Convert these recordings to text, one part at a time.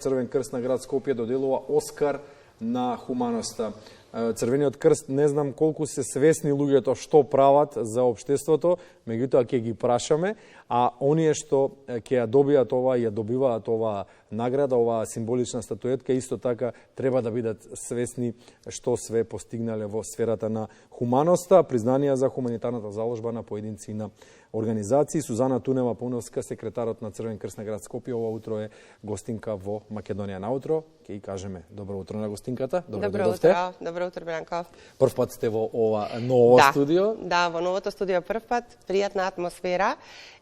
Црвен крст на град Скопје доделува Оскар на хуманоста. Црвениот крст, не знам колку се свесни луѓето што прават за општеството, меѓутоа ќе ги прашаме, а оние што ќе ја добијат ова и ја добиваат ова награда, оваа символична статуетка, исто така треба да бидат свесни што све постигнале во сферата на хуманоста. Признанија за хуманитарната заложба на поединци и на организации. Сузана Тунева Пауновска, секретарот на Црвен крст на град Скопје, ова утро е гостинка во Македонија на утро. Ќе и кажеме добро утро на гостинката. Добро утро, Бранко. Прв пат сте во ова ново студио? Да, во новото студио прв пат, пријатна атмосфера.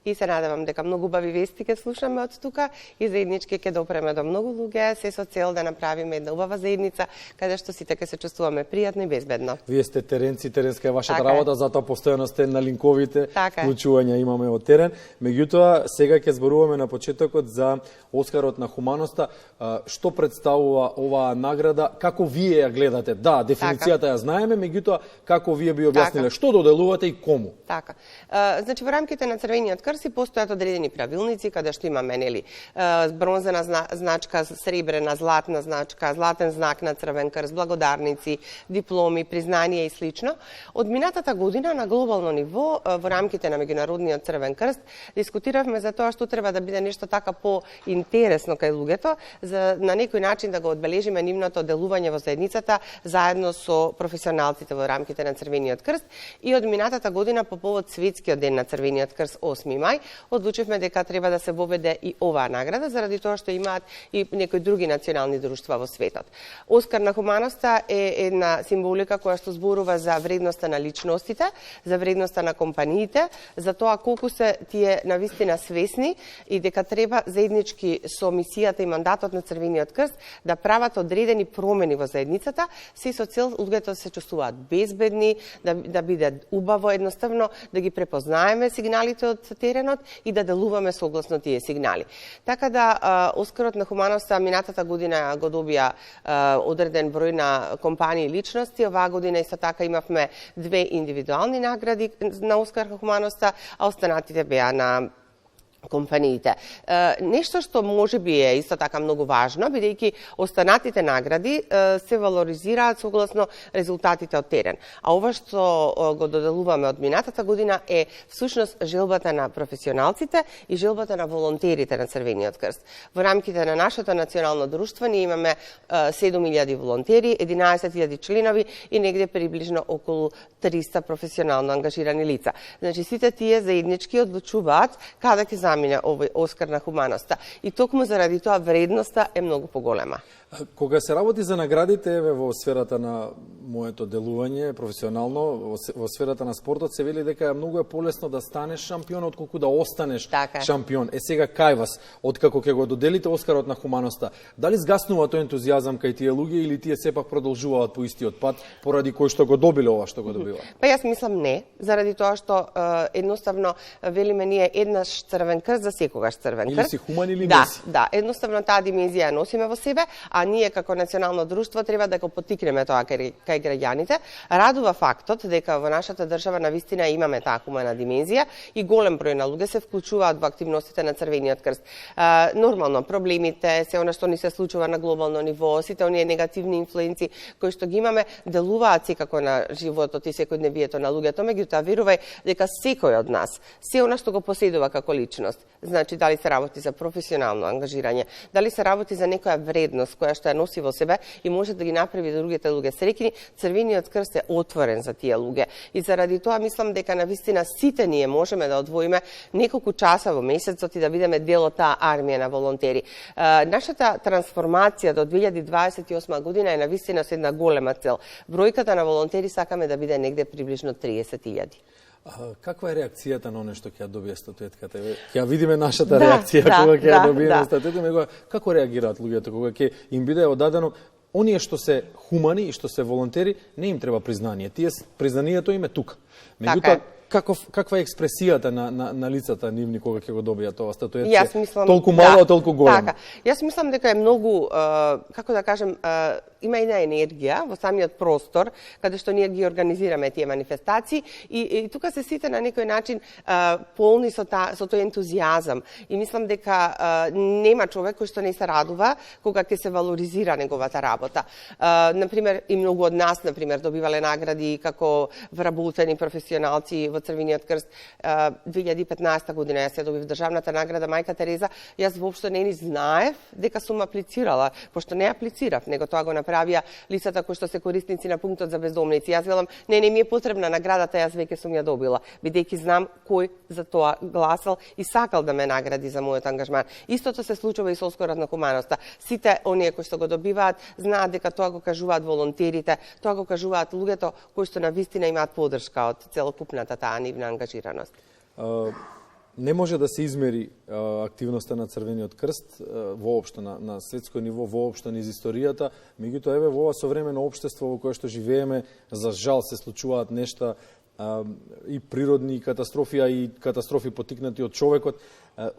И се надевам дека многу убави вести ќе слушаме од тука и заеднички ќе допреме до многу луѓе, се со цел да направиме една убава заедница каде што сите ќе се чувствуваме пријатно и безбедно. Вие сте теренци, теренска е вашата работа, затоа постојано сте на линковите, вклучувања имаме од терен. Меѓутоа, сега ќе зборуваме на почетокот за Оскарот на хуманоста. Што представува оваа награда? Како вие ја гледате? Да, дефиницијата ја знаеме, меѓутоа како вие би објасниле што доделувате и кому? Така. Значи во рамките на Црвениот крст си постојат одредени правилници каде што имаме бронзена значка, сребрена, златна значка, златен знак на Црвен крст, благодарници, дипломи, признанија и слично. Од минатата година на глобално ниво во рамките на меѓународниот Црвен крст дискутиравме за тоа што треба да биде нешто така поинтересно кај луѓето, за на некој начин да го одбележиме нивното делување во заедницата заедно со професионалците во рамките на Црвениот крст. И од минатата година по повод Светскиот ден на Црвениот крст 8 мај, одлучивме дека треба да се воведе и оваа награда, заради тоа што имаат и некои други национални друштва во светот. Оскар на хуманоста е една символика која што зборува за вредноста на личностите, за вредноста на компаниите, за тоа колку се тие навистина свесни и дека треба заеднички со мисијата и мандатот на Црвениот крст да прават одредени промени во заедницата, се со цел луѓето да се чувствуваат безбедни, да биде убаво едноставно, да ги препознаеме сигналите од теренот и да делуваме согласно тие сигнали. Така да Оскарот на хуманоста минатата година го добија одреден број на компании и личности. Оваа година исто така имавме 2 индивидуални награди на Оскар на хуманоста, а останатите беа на компаниите. Нешто што може би е исто така многу важно, бидејќи останатите награди се валоризираат согласно резултатите од терен. А ова што го доделуваме од минатата година е всушност желбата на професионалците и желбата на волонтерите на Црвениот крст. Во рамките на нашето национално друштво ние имаме 7.000 волонтери, 11.000 членови и негде приближно околу 300 професионално ангажирани лица. Значи сите тие заеднички одлучуваат каде ќе замине овој Оскар на хуманоста. И токму заради тоа вредноста е многу поголема. Кога се работи за наградите во сферата на моето делување професионално, во сферата на спортот, се вели дека многу е полесно да станеш шампион отколку да останеш шампион. Сега кај вас, откако ќе го доделите Оскарот на хуманоста, дали згаснува тој ентузијазам кај тие луѓе или тие сепак продолжуваат по истиот пат поради кој што го добиле ова што го добива? Па јас мислам не, заради тоа што едноставно велиме ние еднаш Црвен крст за секогаш Црвен крст. Или си хуман или не си. Да, едноставно таа димензија носиме во себе, а ние како национално друштво треба да го поттикнеме тоа кај граѓаните. Радува фактот дека во нашата држава навистина имаме таа хумана димензија и голем број на луѓе се вклучуваат во активностите на Црвениот крст. Нормално проблемите, се она што ни се случува на глобално ниво, сите оние негативни инфлуенци кои што ги имаме делуваат секако на животот и секојдневието на луѓето, меѓутоа верувај дека секој од нас се она што го поседува како личност, значи дали се работи за професионално ангажирање, дали се работи за некоја вредност која што ја носи во себе и може да ги направи другите луѓе среќни, Црвениот крст е отворен за тие луѓе. И заради тоа мислам дека навистина сите ние можеме да одвоиме неколку часа во месецот и да бидеме дел од таа армија на волонтери. Нашата трансформација до 2028 година е навистина со една голема цел. Бројката на волонтери сакаме да биде негде приближно 30.000. Каква е реакцијата на оно што ќе ја добие статуетката? Ќе ја видиме нашата реакција кога ќе ја добиеме статуетката, меѓутоа како реагираат луѓето кога ќе им биде одадено? Оние што се хумани и што се волонтери, не им треба признание. Тие признанието им е тука. Меѓутоа, каква е експресијата на лицата нивни кога ќе го добијат ова статуетке? Јас мислам, толку мало, толку големо. Така. Јас мислам дека е многу, како да кажем, има една енергија во самиот простор каде што ние ги организираме тие манифестации и тука се сите на некој начин полни со тој ентузијазам и мислам дека нема човек кој што не се радува кога ќе се валоризира неговата работа. Например, и многу од нас, например, добивале награди како вработени професионалци во Црвениот крст. 2015 година јас ја добив државната награда Мајка Тереза. Јас воопшто не ни знаев дека сум аплицирала, пошто не аплицирав, него тоа го направија лицата кои што се корисници на пунктот за бездомници. Јас велам, не ми е потребна наградата, јас веќе сум ја добила, бидејќи знам кој за тоа гласал и сакал да ме награди за мојот ангажман. Истото се случува и со Оскарот на хуманоста. Сите оние кои што го добиваат знаат дека тоа го кажуваат волонтерите, тоа го кажуваат луѓето кои што навистина имаат поддршка од целокупната таа нивна ангажираност. Не може да се измери активноста на Црвениот крст воопшто на светско ниво, воопшто низ историјата, меѓутоа еве во ова современо општество во кое што живееме, за жал се случуваат нешта и природни катастрофи, а и катастрофи потикнати од човекот.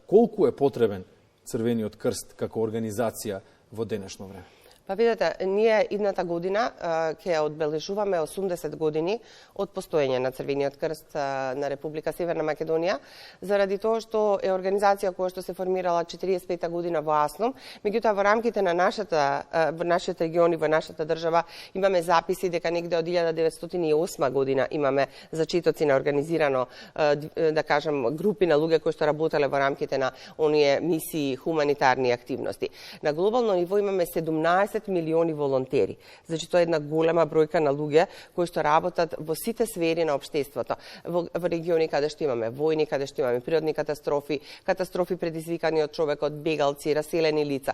Колку е потребен Црвениот крст како организација во денешно време? Па видете, ние идната година ќе одбележуваме 80 години од постоење на Црвениот крст на Република Северна Македонија, заради тоа што е организација која што се формирала 45 година во Аснум, меѓутоа во рамките на во нашиот регион и во нашата држава имаме записи дека негде од 1908 година имаме зачитоци на организирано, да кажам, групи на луѓе кои што работеле во рамките на оние мисии хуманитарни активности. На глобално ниво имаме 17 милиони волонтери. Значи, тоа е една голема бројка на луѓе кои што работат во сите сфери на општеството. Во региони каде што имаме војни, каде што имаме природни катастрофи, катастрофи предизвикани од човекот, бегалци, раселени лица.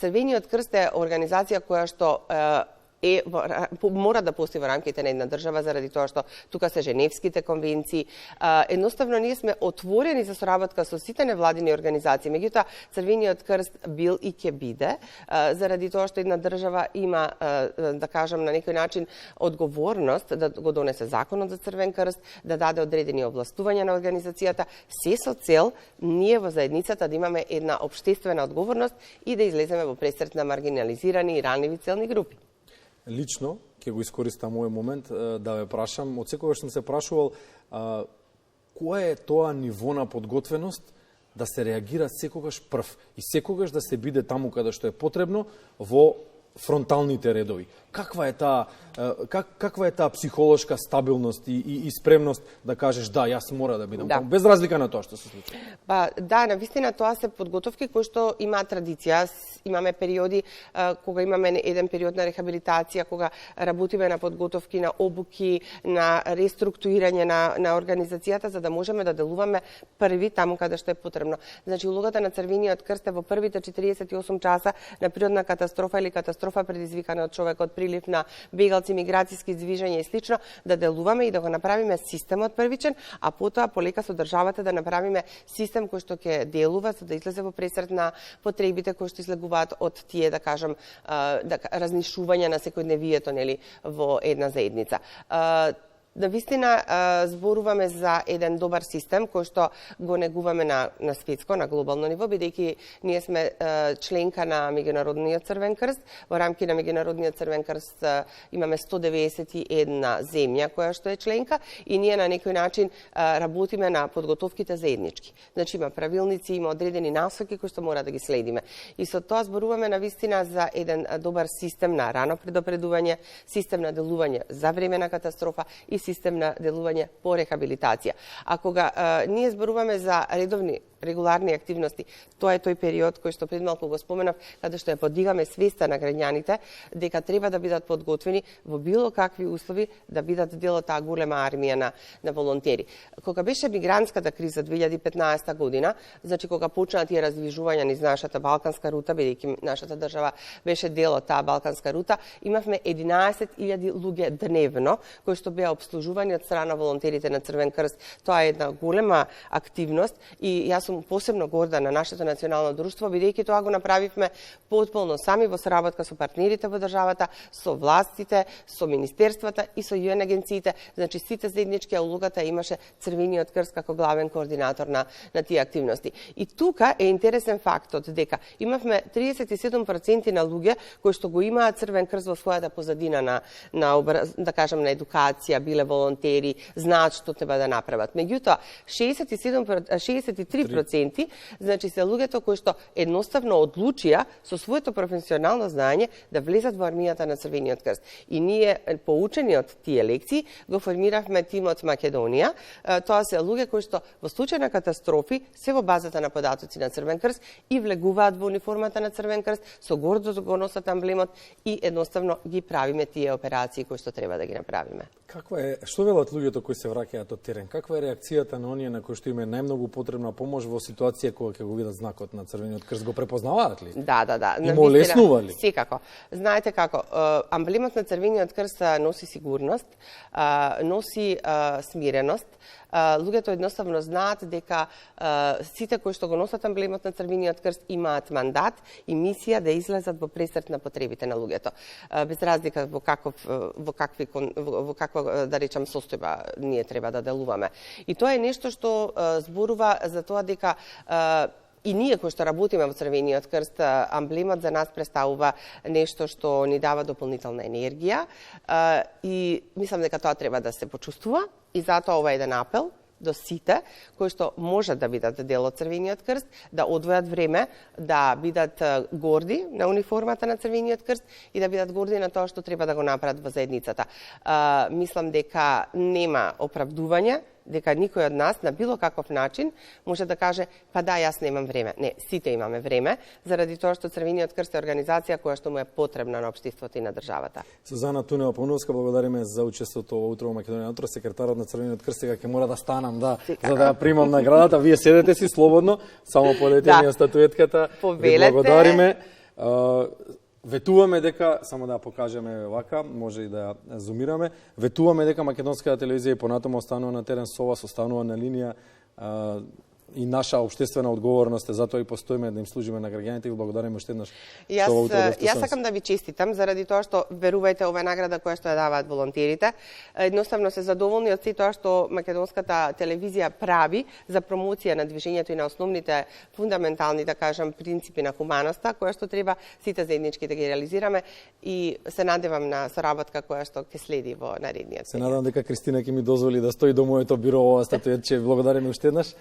Црвениот крст е организација која што мора да постои во рамките на една држава заради тоа што тука се Женевските конвенции. Едноставно ние сме отворени за соработка со сите невладини организации. Меѓутоа Црвениот крст бил и ќе биде заради тоа што една држава има, да кажам, на некој начин одговорност да го донесе законот за Црвен крст, да даде одредени овластувања на организацијата, се со цел ние во заедницата да имаме една општествена одговорност и да излеземе во пресрет на маргинализирани и ранливи целни групи. Лично, ќе го искористам овој момент да ве прашам, од секогаш сум се прашувал кое е тоа ниво на подготвеност да се реагира секогаш прв и секогаш да се биде таму каде што е потребно во фронталните редови. Каква е таа психолошка стабилност и спремност да кажеш да, јас мора да бидам таму, без разлика на тоа што се случува? Па да, навистина тоа се подготовки кои што имаат традиција. Имаме периоди кога имаме еден период на рехабилитација, кога работиме на подготовки, на обуки, на реструктурирање на организацијата за да можеме да делуваме први таму каде што е потребно. Значи улогата на Црвениот крст е во првите 48 часа на природна катастрофа или катастрофа предизвикана од човекот, прилив на бегалци, миграцијски движења и слично, да делуваме и да го направиме системот првичен, а потоа полека со државата да направиме систем кој што ќе делува за да излезе во пресрет на потребите кои што излегуваат од тие, да кажам, разнишувања на секојдневието, нели, во една заедница. Навистина зборуваме за еден добар систем кој што го негуваме на светско, на глобално ниво, бидејќи ние сме членка на Меѓународниот Црвен крст. Во рамки на Меѓународниот Црвен крст имаме 191 земја која што е членка и ние на некој начин работиме на подготовките заеднички. Значи има правилници, има одредени насоки кои што мора да ги следиме. И со тоа зборуваме навистина за еден добар систем на рано предупредување, систем на делување за време на катастрофа и систем на делување по рехабилитација. А кога ние зборуваме за регуларни активности, тоа е тој период кој што пред малку го споменав, каде што ја подигаме свеста на граѓаните дека треба да бидат подготвени во било какви услови да бидат дел од таа голема армија на волонтери. Кога беше мигрантската криза 2015 година, значи кога почнаа тие раздвижувања низ нашата балканска рута, бидејќи нашата држава беше дел од таа балканска рута, имавме 11.000 луѓе дневно кои што беа обслужување од страна волонтерите на Црвен крст. Тоа е една голема активност и јас сум посебно горда на нашето национално друштво, бидејќи тоа го направивме потполно сами во соработка со партнерите во државата, со властите, со министерствата и со ЮН агенциите. Значи сите заеднички, а улогата имаше Црвениот крст како главен координатор на тие активности. И тука е интересен фактот дека имавме 37% на луѓе кои што го имаат Црвен крст во својата позадина на да кажам на едукација, биле волонтери, знаат што треба да направат. Меѓутоа 63% значи се луѓето кои што едноставно одлучија со своето професионално знаење да влезат во армијата на Црвениот крст. И ние поучени од тие лекции го формиравме тимот Македонија. Тоа се луѓе кои што во случај на катастрофи се во базата на податоци на Црвен крст и влегуваат во униформата на Црвен крст, со гордост го носат емблемот и едноставно ги правиме тие операции кои што треба да ги направиме. Што велат луѓето кои се враќаат од терен? Каква е реакцијата на оние на кои што им е најмногу потребна помош во ситуација кога ќе го видат знакот на Црвениот крст? Го препознаваат ли? Да. Им олеснува ли? Секако. Знаете како, емблемот на Црвениот крст носи сигурност, носи смиреност. Луѓето едноставно знаат дека сите кои што го носат емблемот на Црвениот крст имаат мандат и мисија да излезат во пресрет на потребите на луѓето. Без разлика во каква да речам состојба ние треба да делуваме. И тоа е нешто што зборува за тоа дека и ние кои што работиме во Црвениот крст, емблемот за нас представува нешто што ни дава дополнителна енергија и мислам дека тоа треба да се почувствува и затоа ова е еден апел до сите кои што можат да бидат дел од Црвениот крст, да одвојат време, да бидат горди на униформата на Црвениот крст и да бидат горди на тоа што треба да го направат во заедницата. Мислам дека нема оправдување, дека никој од нас на било каков начин може да каже па да, јас немам време. Не, сите имаме време, заради тоа што Црвениот крст е организација која што му е потребна на општеството и на државата. Сузана Тунева-Пауновска, благодариме за учеството во Утро во Македонија. Утро секретарот на Црвениот крст сега ќе мора да станам за да ја примам наградата. Вие седете си слободно, само подете ми статуетката. Ви благодариме. Ветуваме дека, само да ја покажеме вака, може и да ја зумираме, ветуваме дека Македонската телевизија и понатаму останува на терен со вас, останува на линија и наша општествена одговорност е, затоа и постоиме да им служиме на граѓаните и ви благодариме уште еднаш. Јас сакам да ви честитам заради тоа што верувајте ова е награда која што ја даваат волонтерите. Едноставно се задоволни од сето тоа што Македонската телевизија прави за промоција на движењето и на основните фундаментални, да кажам, принципи на хуманоста, која што треба сите заеднички да ги реализираме и се надевам на соработка која што ќе следи во наредниот. Се надевам дека Кристина ќе ми дозволи да стои до моето биро ова статуетче. Благодариме уште еднаш.